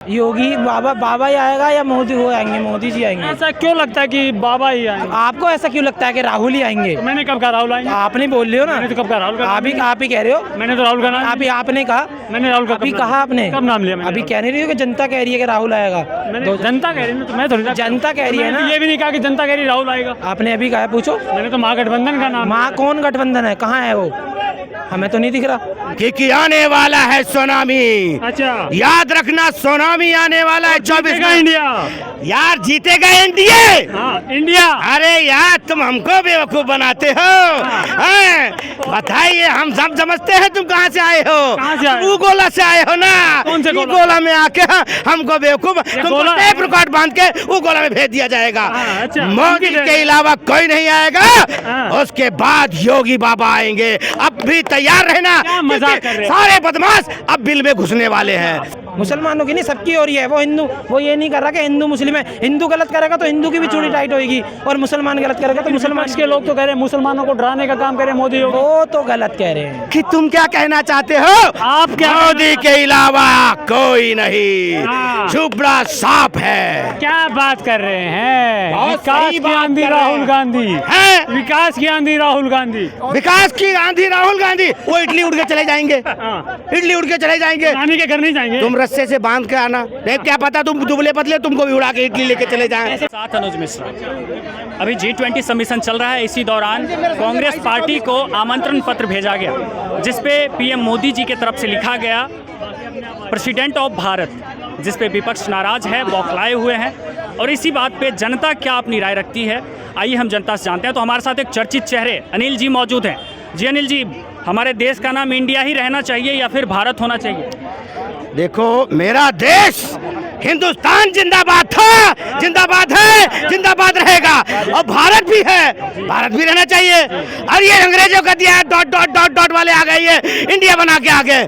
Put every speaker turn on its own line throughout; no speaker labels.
योगी बाबा बाबा ही आएगा या मोदी वो आएंगे? मोदी जी आएंगे।
ऐसा क्यों लगता है कि बाबा ही आएंगे?
आपको ऐसा क्यों लगता है कि राहुल ही आएंगे?
तो मैंने कब कहा राहुल आएंगे?
आपने बोल रहे हो ना।
मैंने तो कब कहा राहुल का?
आप ही कह रहे हो।
मैंने तो राहुल का नाम
अभी आपने कहा।
मैंने राहुल का
अभी
कब
कहा आपने।
कब नाम लिया मैंने?
अभी कह नहीं रही हो कि जनता कह रही है कि राहुल आएगा?
मैंने जनता कह रही है, तो मैं थोड़ी
जनता कह रही है ना।
ये भी नहीं कहा कि जनता कह रही राहुल आएगा।
आपने अभी कहा, पूछो।
मैंने तो महागठबंधन का नाम।
माँ कौन गठबंधन है? कहाँ है वो? हमें तो नहीं दिख रहा।
क्योंकि आने वाला है सुनामी।
अच्छा,
याद रखना, सुनामी आने वाला है 24
जीतेगा
में।
इंडिया।
यार जीतेगा इंडिया।
हाँ, इंडिया।
अरे यार तुम हमको बेवकूफ बनाते हो। हैं? बताइए, हम सब समझते हैं तुम कहाँ से आए हो।
कहाँ से आए हो?
तू गोला से आए हो ना।
कौन से गोला?
गोला में आके हमको बेवकूफ, तुमको
गोला-
टेप रिकॉर्ड बांध के वो गोला में भेज दिया जाएगा।
हाँ, अच्छा।
मोदी के अलावा कोई नहीं आएगा।
हाँ।
उसके बाद योगी बाबा आएंगे। अब भी तैयार रहना,
क्या मजाक कर रहे हैं?
सारे बदमाश अब बिल में घुसने वाले हैं।
मुसलमानों की नहीं, सबकी हो रही है। वो हिंदू, वो ये नहीं कर रहा कि हिंदू मुस्लिम है। हिंदू गलत करेगा तो हिंदू की भी चूड़ी टाइट होगी, और मुसलमान गलत करेगा तो मुसलमान
विपक्ष के लोग तो कह रहे हैं मुसलमानों को डराने का काम करे मोदी योगी।
वो तो गलत कह रहे हैं।
कि तुम क्या कहना चाहते हो?
आप क्या
मोदी के अलावा कोई नहीं।
हाँ।
चुपड़ा साफ है।
क्या बात कर रहे हैं?
बहुत
विकास
सही
की
बात
आंधी
कर रहे
राहुल
हैं।
गांधी
हैं?
विकास की आंधी राहुल गांधी।
विकास की आंधी राहुल गांधी। वो इडली उड़ के चले जाएंगे।
हाँ।
इडली उड़ के चले जाएंगे।
रानी के घर नहीं जाएंगे।
तुम रस्से से बांध के आना। नहीं, क्या पता तुम दुबले पतले तुमको भी उड़ा के इडली लेके चले जाएं।
साथ अनुज मिश्रा। अभी G20 सम्मेलन चल रहा है। इसी दौरान कांग्रेस पार्टी को आमंत्रण पत्र भेजा गया, जिसपे पीएम मोदी जी की तरफ से लिखा गया प्रेसिडेंट ऑफ भारत, जिसपे विपक्ष नाराज है, बौखलाए हुए हैं। और इसी बात पे जनता क्या अपनी राय रखती है, आइए हम जनता से जानते हैं। तो हमारे साथ एक चर्चित चेहरे अनिल जी मौजूद हैं। जी अनिल जी, हमारे देश का नाम इंडिया ही रहना चाहिए या फिर भारत होना चाहिए?
देखो, मेरा देश हिंदुस्तान जिंदाबाद था, जिंदाबाद है, जिंदाबाद रहेगा। और भारत भी है, भारत भी रहना चाहिए। और ये अंग्रेजों का दिया है डॉट डॉट डॉट डॉट वाले आ गए, ये इंडिया बना के आ गए।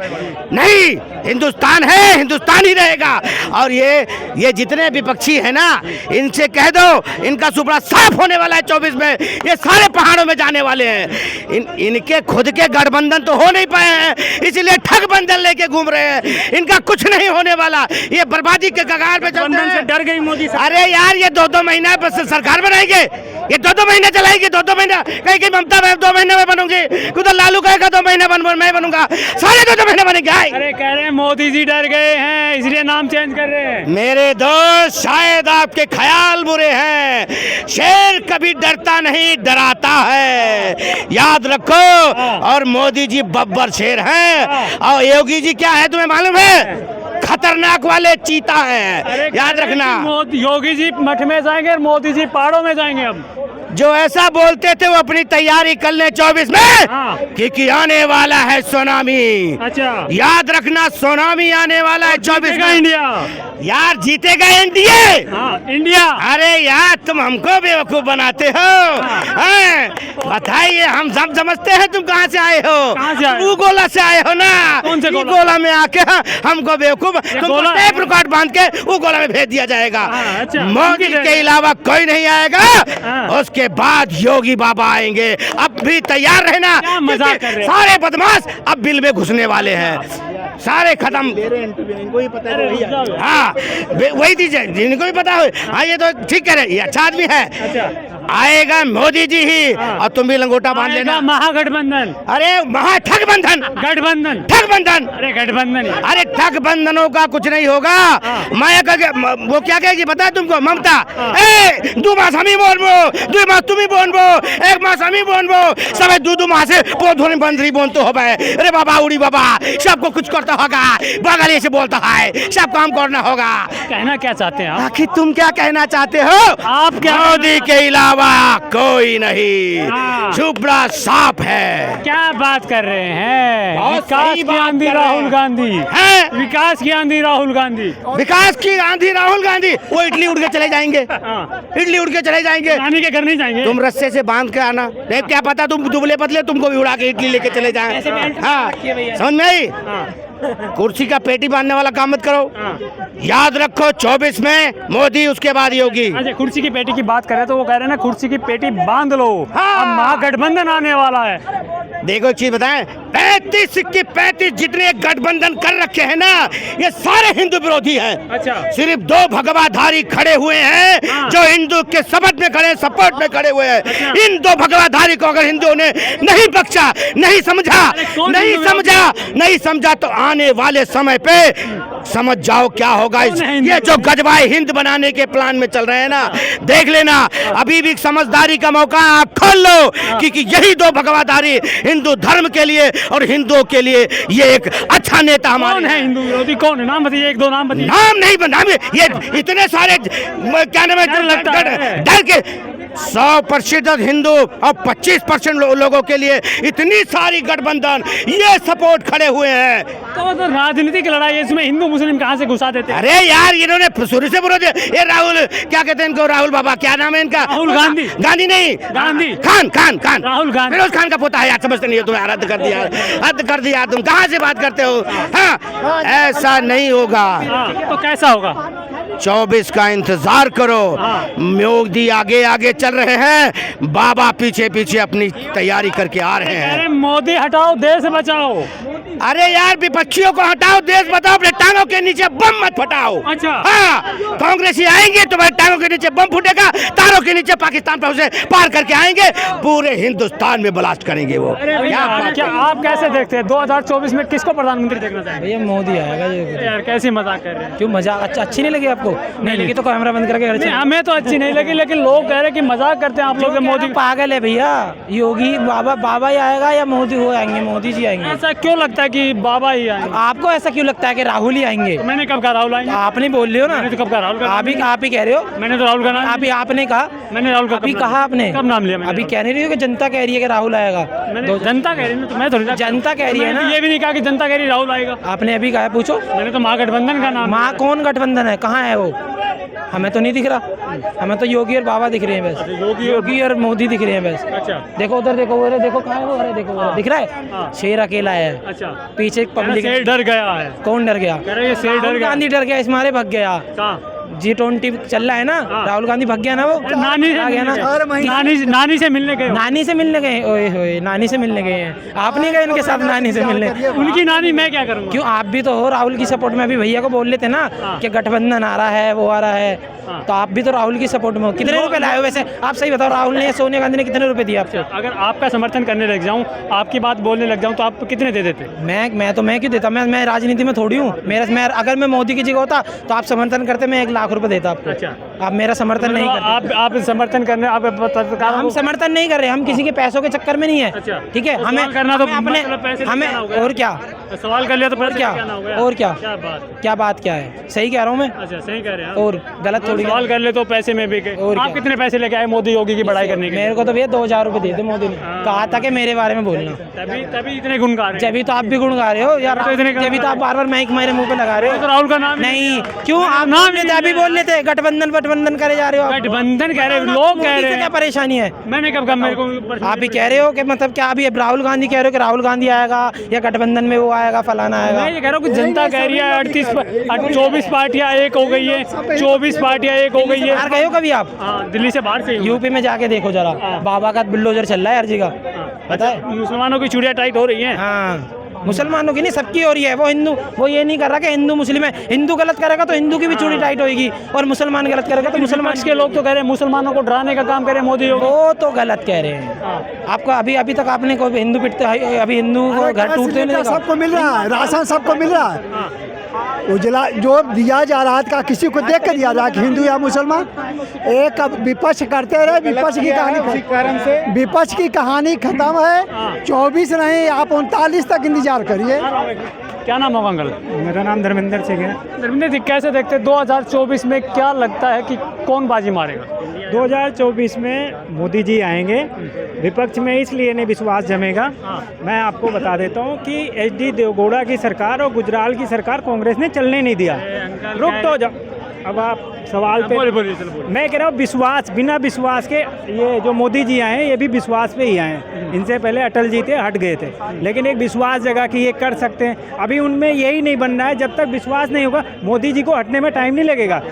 नहीं, हिंदुस्तान है, हिंदुस्तान ही रहेगा। और ये जितने विपक्षी है ना, इनसे कह दो इनका सुपड़ा साफ होने वाला है 24 में। ये सारे पहाड़ों में जाने वाले हैं। इनके खुद के गठबंधन तो हो नहीं पाए हैं, इसलिए ठग बंधन लेके घूम रहे हैं। इनका कुछ नहीं होने वाला, ये बर्बादी के कगार पे चलते
गठबंधन से
हैं।
डर गई मोदी सरकार।
अरे यार, ये 2-2 महीना बस सरकार बनाएंगे, ये 2-2 महीने चलाएगी। 2-2 महीना कहीं ममता मैं 2 महीने में बनूंगी, उधर लालू कहेगा 2 महीने मैं बनूंगा, सारे 2-2 महीने बनेंगे।
अरे कह रहे हैं मोदी जी डर गए हैं, इसलिए नाम चेंज कर रहे हैं।
मेरे दोस्त, शायद आपके ख्याल बुरे हैं। शेर कभी डरता नहीं, डराता है, याद रखो। और मोदी जी बब्बर शेर हैं, और योगी जी क्या है तुम्हें मालूम है? खतरनाक वाले चीता है, याद रखना।
योगी जी मठ में जाएंगे और मोदी जी पहाड़ों में जाएंगे। अब
जो ऐसा बोलते थे वो अपनी तैयारी कर ले 24 में।
हाँ।
क्योंकि आने वाला है सुनामी।
अच्छा,
याद रखना, सुनामी आने वाला है 24
जीतेगा
में।
इंडिया।
यार जीतेगा इंडिया।
हाँ, इंडिया।
अरे यार तुम हमको बेवकूफ बनाते हो। हैं? बताइए, हम सब समझते हैं तुम कहाँ से आए हो।
कहाँ से आए हो?
तू गोला से आए हो ना।
कौन से गोला?
गोला में आके हमको बेवकूफ, तुमको
गोला-
टेप रिकॉर्ड बांध के वो गोला में भेज दिया जाएगा।
हाँ, अच्छा।
मोदी के अलावा कोई नहीं आएगा।
हाँ।
उसके बाद योगी बाबा आएंगे। अब भी तैयार रहना,
क्या मजाक कर रहे हैं?
सारे बदमाश अब बिल में घुसने वाले हैं। सारे खत्म। इनको ही पता है। हाँ, वही दीजिए जिनको भी पता हो। हाँ, ये तो ठीक कह रहे, ये अच्छा आदमी है।
अच्छा,
आएगा मोदी जी ही। और तुम भी लंगोटा बांध लेना।
महागठबंधन।
अरे महा ठगबंधन,
गठबंधन।
ठगबंधन।
अरे गठबंधन।
अरे ठगबंधनों का कुछ नहीं होगा। माया का वो क्या कहेगी पता है तुमको? ममता, ए 2 मास हम ही बोलबो, 2 मास तुम ही बोलबो, 1 मास हम ही बोलबो, सब 2 मास बोधोनी बंदरी बोलते हो भाई। अरे बाबा उड़ी बाबा, सबको कुछ करता होगा, बगल से बोलता है, सब काम करना होगा।
कहना क्या चाहते हैं आप?
आखिर तुम क्या कहना चाहते हो?
आप क्या
मोदी के अलावा कोई नहीं।
हाँ।
चुपड़ा साफ है।
क्या बात कर रहे हैं?
बहुत
विकास
सही
की
बात
आंधी
कर रहे
राहुल
हैं।
गांधी।
हैं?
विकास की आंधी राहुल गांधी।
विकास की आंधी राहुल गांधी। वो इडली उड़ के चले जाएंगे,
हाँ।
इडली उड़ के चले जाएंगे।
रानी के घर नहीं जाएंगे।
तुम रस्से से बांध के आना। नहीं, क्या पता तुम दुबले पतले तुमको भी उड़ा के इडली लेके चले जाएं। हाँ, समझ में आई? कुर्सी का पेटी बांधने वाला काम मत करो। याद रखो 24 में मोदी, उसके बाद योगी।
अच्छा, कुर्सी की पेटी की बात करें तो वो कह रहे हैं ना कुर्सी की पेटी बांध लो,
हाँ।
अब महागठबंधन आने वाला है।
देखो एक चीज बताएं, 35 के 35 जितने गठबंधन कर रखे हैं ना, ये सारे हिंदू विरोधी हैं।
अच्छा।
सिर्फ 2 भगवाधारी खड़े हुए हैं
हाँ।
जो हिंदू के सबक में खड़े, सपोर्ट में खड़े हुए हैं।
अच्छा।
इन 2 भगवाधारी को अगर हिंदुओं ने नहीं बख्शा, नहीं समझा,
कौन
नहीं समझा तो आने वाले समय पे समझ जाओ क्या होगा। ये जो गजवाए हिंद बनाने के प्लान में चल रहे हैं ना, देख लेना, अभी भी समझदारी का मौका है, आप खोल लो, क्योंकि यही 2 भगवाधारी हिंदू धर्म के लिए और हिंदुओं के लिए ये एक अच्छा नेता हमारे
कौन है हिंदू विरोधी, कौन है? नाम बताइए, 1-2 नाम बताइए।
नाम नहीं बना, ये इतने सारे क्या नाम
डर लगता है।
डर के 100% हिंदू और 25% लोगों के लिए इतनी सारी गठबंधन, ये सपोर्ट खड़े हुए हैं।
तो राजनीतिक लड़ाई है, इसमें हिंदू मुस्लिम कहाँ से घुसा देते हैं?
अरे यार, इन्होंने शुरू से विरोध, ये राहुल, क्या कहते हैं इनको, राहुल बाबा, क्या नाम है इनका?
राहुल गांधी।
गांधी नहीं,
गांधी।
खान
राहुल गांधी।
फिरोज खान का पोता है यार, समझते नहीं हो तुम्हें, रद्द कर दिया तुम कहाँ से बात करते हो? हाँ, ऐसा नहीं होगा।
तो कैसा होगा?
24 का इंतजार करो। मोदी आगे आगे चल रहे हैं, बाबा पीछे पीछे अपनी तैयारी करके आ रहे हैं।
अरे मोदी हटाओ, देश बचाओ।
अरे यार, विपक्षियों को हटाओ, देश बताओ, अपने टांगों के नीचे बम मत फटाओ।
अच्छा।
हाँ, कांग्रेसी आएंगे तो भाई टांगों के नीचे बम फूटेगा, तारों के नीचे पाकिस्तान पर उसे पार करके आएंगे, पूरे हिंदुस्तान में ब्लास्ट करेंगे वो।
क्या आप कैसे देखते हैं 2024 में किसको प्रधानमंत्री देखना चाहेंगे?
भैया मोदी आएगा ये।
यार कैसी मजाक कर रहे हैं?
क्यों मजाक? अच्छी नहीं लगी आपको? नहीं लगी तो कैमरा बंद करके घर
नहीं,
चले।
हमें तो अच्छी नहीं लगी, लेकिन लोग कह रहे हैं कि मजाक करते हैं आप लोग। मोदी
पागल है भैया, योगी बाबा ही आएगा या मोदी हो आएंगे? मोदी जी आएंगे।
ऐसा क्यों लगता है कि बाबा ही आएंगे?
आपको ऐसा क्यों लगता है कि राहुल ही आएंगे?
तो मैंने कब कहा राहुल आएंगे?
आप नहीं बोल रहे हो ना,
मैंने तो कब कहा राहुल का?
आप ही कह रहे हो।
मैंने तो राहुल का नाम,
आपने कहा,
मैंने राहुल का
अभी कहा आपने,
कब नाम लिया मैंने?
अभी कह नहीं रही हो कि जनता कह रही है कि राहुल आएगा?
जनता कह रही है, तो मैं थोड़ी
जनता कह रही है ना।
ये भी नहीं कहा कि जनता कह रही राहुल आएगा।
आपने अभी कहा, पूछो।
मैंने तो महागठबंधन का नाम।
माँ कौन गठबंधन है? कहाँ है वो? हमें तो नहीं दिख रहा, हमें तो योगी और बाबा दिख रहे हैं बस। योगी और मोदी दिख रहे हैं बस।
अच्छा।
देखो उधर, देखो उधर, देखो कहाँ है वो? अरे देखो उधर दिख रहा है, शेर अकेला है।
अच्छा।
पीछे पब्लिक
शेर डर गया है।
कौन डर गया?
कह रहे हैं शेर डर
राहुल
गया।
गांधी डर गया, इस मारे भग गया। G20 चल रहा है ना, राहुल गांधी भग गया ना, वो
नानी
आ गया ना।
नानी से मिलने गए।
नानी से मिलने गए? ओए होए, नानी से मिलने गए हैं आप? नहीं गए इनके साथ नानी से मिलने?
उनकी नानी मैं क्या करूँगा?
क्यों, आप भी तो हो राहुल की सपोर्ट में। अभी भैया को बोल लेते ना कि गठबंधन आ रहा है, वो आ रहा है, तो आप भी तो राहुल की सपोर्ट में हो। कितने रुपए लाए हो वैसे? आप सही बताओ, राहुल ने, सोनिया गांधी ने कितने रुपए दिए आपको?
अगर आपका समर्थन करने लग जाऊं, आपकी बात बोलने लग जाऊं, तो आप कितने दे देते?
मैं क्यों देता? मैं राजनीति में थोड़ी हूँ। अगर मैं मोदी की जगह होता तो आप समर्थन करते, मैं 1 लाख रुपए देता आपको।
अच्छा।
आप मेरा समर्थन नहीं करते।
आप समर्थन करने, आप
हम समर्थन नहीं कर रहे, हम किसी के पैसों के चक्कर में नहीं है।
अच्छा।
ठीक है, हमें
करना तो
अपने, हमें और क्या
सवाल कर लिया तो
और क्या और क्या क्या बात क्या है? सही कह रहा हूँ मैं?
अच्छा, सही कह रहे हैं।
और गलत थोड़ी
सवाल कर ले तो पैसे में बिके।
और
आप
क्या?
कितने पैसे लेके आए मोदी योगी की बढ़ाई करने के?
मेरे को तो भैया 2000 रुपए दे दे मोदी ने, कहा था कि मेरे बारे में बोलना।
तभी इतने गुण गा रहे हैं।
जब तो आप भी गुण गा रहे हो यार, जब तो आप बार-बार माइक मेरे मुंह पे लगा रहे हो।
तो राहुल का नाम
नहीं, क्यों आप नाम लेते? अभी बोल लेते गठबंधन करे जा रहे हो।
गठबंधन कह रहे हैं, लोग कह रहे हैं।
क्या परेशानी है?
मैंने कब कहा? मेरे को
आप भी कह रहे हो कि मतलब क्या? अभी राहुल गांधी कह रहे हो कि राहुल गांधी आएगा या गठबंधन में वो आएगा, फलाना आएगा?
मैं ये कह रहा हूँ कि जनता कह रही है 24 पार्टियां एक हो गई है, 24 पार्टियां एक हो गई है।
बाहर गए हो कभी आप?
हाँ, दिल्ली से बाहर से।
यूपी में जाके देखो जरा, बाबा का बुलडोजर चल रहा है हर जगह, पता है?
मुसलमानों की चूड़ियां टाइट हो रही हैं।
हाँ, मुसलमानों की नहीं, सबकी हो रही है। वो ये नहीं कर रहा कि हिंदू मुस्लिम है। हिंदू गलत करेगा तो हिंदू की भी चूड़ी टाइट होगी, और मुसलमान गलत करेगा तो मुसलमान
के लोग तो कह रहे हैं मुसलमानों को डराने का काम करे मोदी योगी।
वो तो गलत कह रहे हैं। आपको अभी तक आपने कोई हिंदू पिटते, अभी हिंदू को घर टूटते नहीं देखा?
सबको मिल रहा है, राशन सबको मिल रहा है। उजला जो दिया जा रहा था, किसी को देख कर दिया रहा कि हिंदू या मुसलमान। एक विपक्ष करते रहे, विपक्ष की कहानी खत्म है। 24 नहीं, आप 39 तक इंतजार करिए।
क्या नाम होगा अंकल?
मेरा नाम धर्मेंद्र सिंह है।
धर्मेंद्र जी, कैसे देखते हैं 2024 में क्या लगता है कि कौन बाजी मारेगा?
2024 में मोदी जी आएंगे। विपक्ष में इसलिए नहीं विश्वास जमेगा, मैं आपको बता देता हूं कि HD देवगौड़ा की सरकार और गुजराल की सरकार कांग्रेस ने चलने नहीं दिया। रुक तो जाओ, अब आप सवाल पे मैं कह रहा हूँ विश्वास, बिना विश्वास के ये जो मोदी जी आए हैं ये भी विश्वास पे ही आए हैं। इनसे पहले अटल जी थे, हट गए थे, लेकिन एक विश्वास जगह कि ये कर सकते हैं। अभी उनमें यही नहीं बन रहा है, जब तक विश्वास नहीं होगा मोदी जी को हटने में टाइम नहीं लगेगा,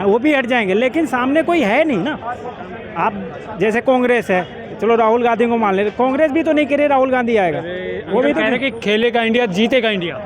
वो भी हट जाएंगे, लेकिन सामने कोई है नहीं ना। आप जैसे कांग्रेस है, चलो राहुल गांधी को मान ले, कांग्रेस भी तो नहीं कह रहे राहुल गांधी आएगा, वो भी तो
कह रहे कि खेलेगा इंडिया, जीतेगा इंडिया।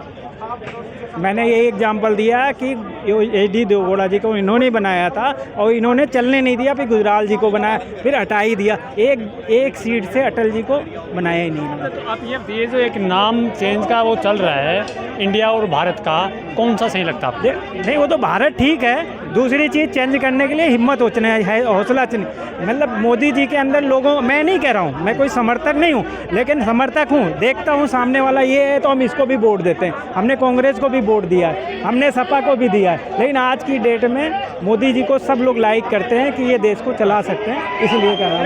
मैंने यही एग्जाम्पल दिया कि एच.डी. देवेगौड़ा जी को इन्होंने बनाया था और इन्होंने चलने नहीं दिया, फिर गुजराल जी को बनाया, फिर हटा ही दिया, एक सीट से अटल जी को बनाया ही नहीं।
तो आप ये जो एक नाम चेंज का वो चल रहा है इंडिया और भारत का, कौन सा सही लगता है आपको?
नहीं, वो तो भारत ठीक है, दूसरी चीज़ चेंज करने के लिए हिम्मत होचने है, हौसला चाहिए। मतलब मोदी जी के अंदर लोगों, मैं नहीं कह रहा हूँ, मैं कोई समर्थक नहीं हूँ, लेकिन समर्थक हूँ, देखता हूँ सामने वाला ये है तो हम इसको भी वोट देते हैं। हमने कांग्रेस को भी वोट दिया है, हमने सपा को भी दिया है, लेकिन आज की डेट में मोदी जी को सब लोग लाइक करते हैं कि ये देश को चला सकते हैं, इसलिए कह रहा हूँ।